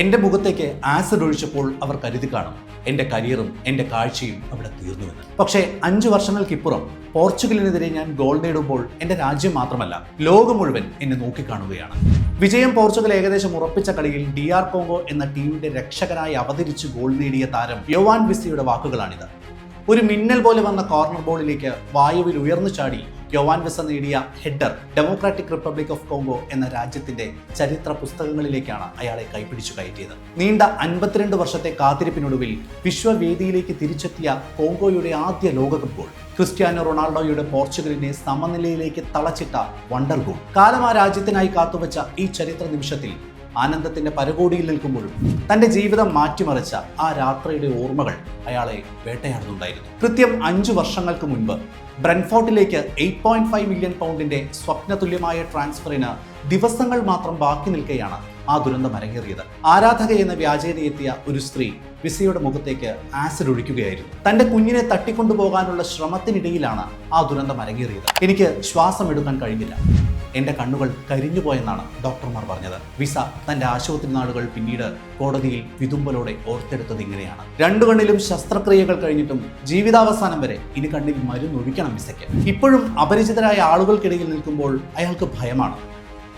എൻ്റെ മുഖത്തേക്ക് ആസിഡ് ഒഴിച്ചപ്പോൾ അവർ കരുതി കാണും എൻ്റെ കരിയറും എൻ്റെ കാഴ്ചയും അവിടെ തീർന്നുവെന്ന്. പക്ഷേ 5 വർഷങ്ങൾക്കിപ്പുറം പോർച്ചുഗലിനെതിരെ ഞാൻ ഗോൾ നേടുമ്പോൾ എൻ്റെ രാജ്യം മാത്രമല്ല, ലോകം മുഴുവൻ എന്നെ നോക്കിക്കാണുകയാണ്. വിജയം പോർച്ചുഗൽ ഏകദേശം ഉറപ്പിച്ച കളിയിൽ DR കോങ്കോ എന്ന ടീമിന്റെ രക്ഷകനായി അവതരിച്ച് ഗോൾ നേടിയ താരം യോവാൻ വിസയുടെ വാക്കുകളാണിത്. ഒരു മിന്നൽ പോലെ വന്ന കോർണർ ബോളിലേക്ക് വായുവിൽ ഉയർന്നു ചാടി യോവാൻ വിസ നേടിയ header democratic republic of Congo എന്ന രാജ്യത്തിന്റെ ചരിത്ര പുസ്തകങ്ങളിലേക്കാണ് അയാളെ കൈപിടിച്ചു കയറ്റിയത്. നീണ്ട 52 വർഷത്തെ കാത്തിരിപ്പിനൊടുവിൽ വിശ്വവേദിയിലേക്ക് തിരിച്ചെത്തിയ കോങ്കോയുടെ ആദ്യ ലോകകപ്പ് ഗോൾ, ക്രിസ്ത്യാനോ റൊണാൾഡോയുടെ പോർച്ചുഗലിനെ സമനിലയിലേക്ക് തളച്ചിട്ട വണ്ടർ ഗോൾ. കാലം ആ രാജ്യത്തിനായി കാത്തുവച്ച ഈ ചരിത്ര നിമിഷത്തിൽ ആനന്ദത്തിന്റെ പരകോടിയിൽ നിൽക്കുമ്പോഴും തന്റെ ജീവിതം മാറ്റിമറിച്ച ആ രാത്രിയുടെ ഓർമ്മകൾ അയാളെ വേട്ടയാടുന്നുണ്ടായിരുന്നു. കൃത്യം 5 വർഷങ്ങൾക്ക് മുൻപ് ബ്രെൻഫോർഡിലേക്ക് 8.5 മില്യൺ പൗണ്ടിന്റെ സ്വപ്നതുല്യമായ ട്രാൻസ്ഫറിന് ദിവസങ്ങൾ മാത്രം ബാക്കി നിൽക്കെയാണ് ആ ദുരന്തം അരങ്ങേറിയത്. ആരാധക എന്ന വ്യാജേന എത്തിയ ഒരു സ്ത്രീ വിസയുടെ മുഖത്തേക്ക് ആസിഡ് ഒഴിക്കുകയായിരുന്നു. തന്റെ കുഞ്ഞിനെ തട്ടിക്കൊണ്ടുപോകാനുള്ള ശ്രമത്തിനിടയിലാണ് ആ ദുരന്തം അരങ്ങേറിയത്. എനിക്ക് ശ്വാസം എടുക്കാൻ കഴിഞ്ഞില്ല, എൻ്റെ കണ്ണുകൾ കരിഞ്ഞുപോയെന്നാണ് ഡോക്ടർമാർ പറഞ്ഞത്. വിസ തൻ്റെ ആശുപത്രി നാളുകൾ പിന്നീട് കോടതിയിൽ വിതുമ്പലോടെ ഓർത്തെടുത്തത് ഇങ്ങനെയാണ്. 2 കണ്ണിലും ശസ്ത്രക്രിയകൾ കഴിഞ്ഞിട്ടും ജീവിതാവസാനം വരെ ഇനി കണ്ണിൽ മരുന്നൊഴിക്കണം വിസയ്ക്ക്. ഇപ്പോഴും അപരിചിതരായ ആളുകൾക്കിടയിൽ നിൽക്കുമ്പോൾ അയാൾക്ക് ഭയമാണ്.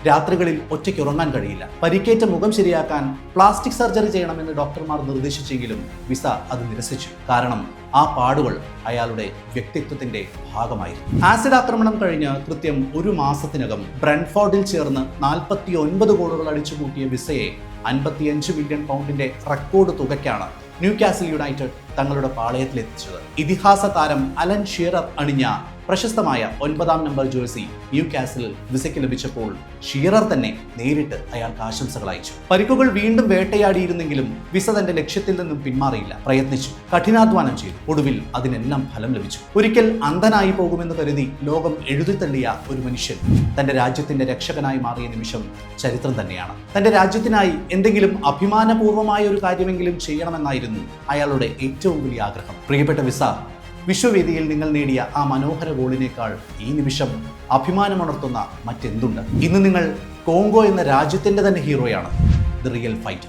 രാത്രികളിൽ ഒറ്റയ്ക്ക് ഉറങ്ങാൻ കഴിയില്ല. പരിക്കേറ്റ മുഖം ശരിയാക്കാൻ പ്ലാസ്റ്റിക് സർജറി ചെയ്യണമെന്ന് ഡോക്ടർമാർ നിർദ്ദേശിച്ചെങ്കിലും വിസ അത് നിരസിച്ചു. കാരണം ആ പാടുകൾ അയാളുടെ വ്യക്തിത്വത്തിന്റെ ഭാഗമായിരുന്നു. ആസിഡ് ആക്രമണം കഴിഞ്ഞ് കൃത്യം 1 മാസത്തിനകം ബ്രെൻഫോർഡിൽ ചേർന്ന് 49 ഗോളുകൾ അടിച്ചുകൂട്ടിയ വിസയെ 55 മില്യൺ പൗണ്ടിന്റെ റെക്കോർഡ് തുകയ്ക്കാണ് ന്യൂകാസിൽ യുണൈറ്റഡ് തങ്ങളുടെ പാളയത്തിലെത്തിച്ചത്. ഇതിഹാസ താരം അലൻ ഷീറർ അണിഞ്ഞ പ്രശസ്തമായ 9-ാം നമ്പർ ജേഴ്സി ന്യൂകാസിൽ വിസയ്ക്ക് ലഭിച്ചപ്പോൾ ഷീറർ തന്നെ നേരിട്ട് അയാൾക്ക് ആശംസകൾ അയച്ചു. പരിക്കുകൾ വീണ്ടും വേട്ടയാടിയിരുന്നെങ്കിലും വിസ തന്റെ ലക്ഷ്യത്തിൽ നിന്നും പിന്മാറിയില്ല. പ്രയത്നിച്ചു, കഠിനാധ്വാനം ചെയ്തു. ഒടുവിൽ അതിനെല്ലാം ഫലം ലഭിച്ചു. ഒരിക്കൽ അന്ധനായി പോകുമെന്ന് കരുതി ലോകം എഴുതിത്തള്ളിയ ഒരു മനുഷ്യൻ തന്റെ രാജ്യത്തിന്റെ രക്ഷകനായി മാറിയ നിമിഷം ചരിത്രം തന്നെയാണ്. തന്റെ രാജ്യത്തിനായി എന്തെങ്കിലും അഭിമാനപൂർവമായ ഒരു കാര്യമെങ്കിലും ചെയ്യണമെന്നായിരുന്നു അയാളുടെ ഏറ്റവും വലിയ ആഗ്രഹം. പ്രിയപ്പെട്ട വിസ, വിശ്വവേദിയിൽ നിങ്ങൾ നേടിയ ആ മനോഹര ഗോളിനേക്കാൾ ഈ നിമിഷം അഭിമാനമുണർത്തുന്ന മറ്റെന്തുണ്ട്? ഇന്ന് നിങ്ങൾ കോങ്കോ എന്ന രാജ്യത്തിന്റെ തന്നെ ഹീറോയാണ്. The real fighter.